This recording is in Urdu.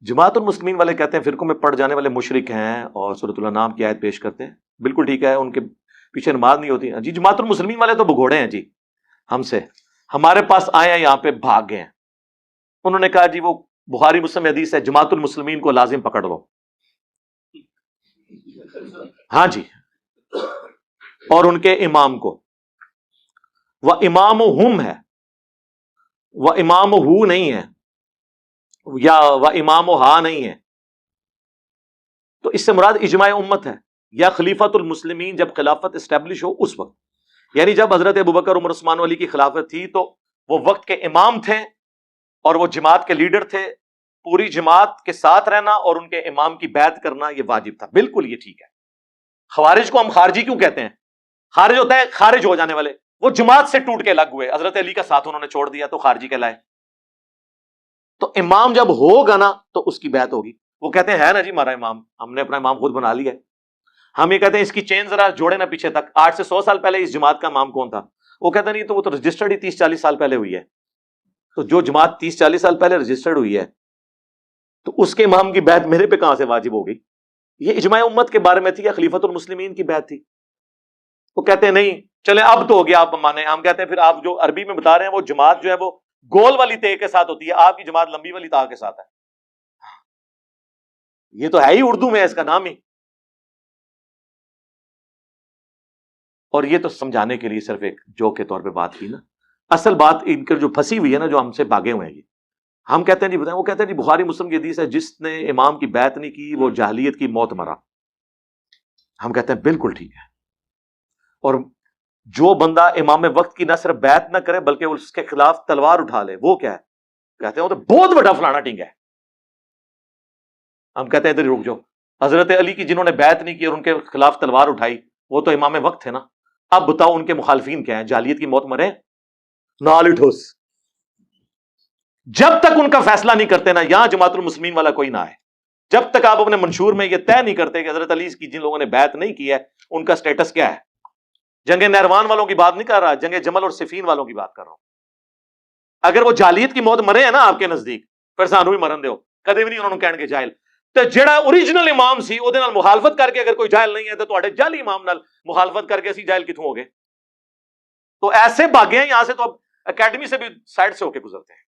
جماعت المسلمین والے کہتے ہیں فرقوں میں پڑ جانے والے مشرک ہیں اور سورۃ الانعام کی آیت پیش کرتے ہیں. بالکل ٹھیک ہے, ان کے پیچھے نماز نہیں ہوتی. جی جماعت المسلمین والے تو بگوڑے ہیں جی ہم سے, ہمارے پاس آئے ہیں یہاں پہ بھاگ گئے ہیں. انہوں نے کہا جی وہ بخاری مسلم حدیث ہے, جماعت المسلمین کو لازم پکڑ لو. ہاں جی, اور ان کے امام کو, وہ امام ہم ہے, وہ امام ہو نہیں ہے, یا وہ امام ہا نہیں ہے. تو اس سے مراد اجماع امت ہے, یا خلیفۃ المسلمین جب خلافت اسٹیبلش ہو اس وقت. یعنی جب حضرت ابوبکر عمر عثمان علی کی خلافت تھی تو وہ وقت کے امام تھے اور وہ جماعت کے لیڈر تھے. پوری جماعت کے ساتھ رہنا اور ان کے امام کی بیعت کرنا یہ واجب تھا. بالکل یہ ٹھیک ہے. خوارج کو ہم خارجی کیوں کہتے ہیں؟ خارج ہوتا ہے خارج ہو جانے والے. وہ جماعت سے ٹوٹ کے الگ ہوئے, حضرت علی کا ساتھ انہوں نے چھوڑ دیا تو خارجی کہلائے. تو امام جب ہوگا نا تو اس کی بیعت ہوگی. وہ کہتے ہیں ہے نا جی ہمارا امام, ہم نے اپنا امام خود بنا لیا ہے. ہم یہ کہتے ہیں اس کی چین ذرا جوڑے نا پیچھے تک, 8 سے 100 سال پہلے اس جماعت کا امام کون تھا؟ وہ کہتے نہیں, تو وہ تو رجسٹرڈ ہی 30-40 سال پہلے ہوئی ہے. تو جو جماعت 30-40 سال پہلے رجسٹرڈ ہوئی ہے تو اس کے امام کی بیعت میرے پہ کہاں سے واجب ہو گئی؟ یہ اجماع امت کے بارے میں تھی یا خلیفۃ المسلمین کی بیعت تھی؟ وہ کہتے ہیں نہیں چلے اب تو ہو گیا, آپ مانے. ہم کہتے ہیں پھر آپ جو عربی میں بتا رہے ہیں وہ جماعت جو ہے وہ گول والی تے کے ساتھ ہوتی ہے, آپ کی جماعت لمبی والی تا کے ساتھ ہے. یہ تو ہے ہی اردو میں اس کا نام ہی. اور یہ تو سمجھانے کے لیے صرف ایک جوک کے طور پہ بات کی نا. اصل بات ان کی جو پھنسی ہوئی ہے نا, جو ہم سے بھاگے ہوئے ہیں یہ. ہم کہتے ہیں جی بتائیں, وہ کہتے ہیں جی بخاری مسلم کی حدیث ہے جس نے امام کی بیعت نہیں کی وہ جاہلیت کی موت مرا. ہم کہتے ہیں بالکل ٹھیک ہے. اور جو بندہ امام وقت کی نہ صرف بیعت نہ کرے بلکہ اس کے خلاف تلوار اٹھا لے, وہ کیا ہے؟ کہتے ہیں وہ تو بہت بڑا فلانا ٹنگ ہے. ہم کہتے ہیں ادھر رک جاؤ, حضرت علی کی جنہوں نے بیعت نہیں کی اور ان کے خلاف تلوار اٹھائی وہ تو امام وقت تھے نا. اب بتاؤ ان کے مخالفین کیا ہیں؟ جاہلیت کی موت مرے نال ٹھوس. جب تک ان کا فیصلہ نہیں کرتے نا, یہاں جماعت المسلمین والا کوئی نہ آئے. جب تک آپ اپنے منشور میں یہ طے نہیں کرتے کہ حضرت علی کی جن لوگوں نے بیعت نہیں کی ہے ان کا سٹیٹس کیا ہے. جنگ نہروان والوں کی بات نہیں کر رہا, جنگ جمل اور صفین والوں کی بات کر رہا ہوں. اگر وہ جاہلیت کی موت مرے ہیں نا آپ کے نزدیک, پھر سانو بھی مرن دیو, کدے بھی نہیں انہوں نے کہنے کے جاہل. تو جڑا اوریجنل امام سی وہ نال مخالفت کر کے اگر کوئی جاہل نہیں ہے تو تواڈے جعلی امام نال مخالفت کر کے اسی جاہل کتوں ہو گئے؟ تو ایسے بھاگے ہیں یہاں سے, تو اب اکیڈمی سے بھی سائڈ سے ہو کے گزرتے ہیں.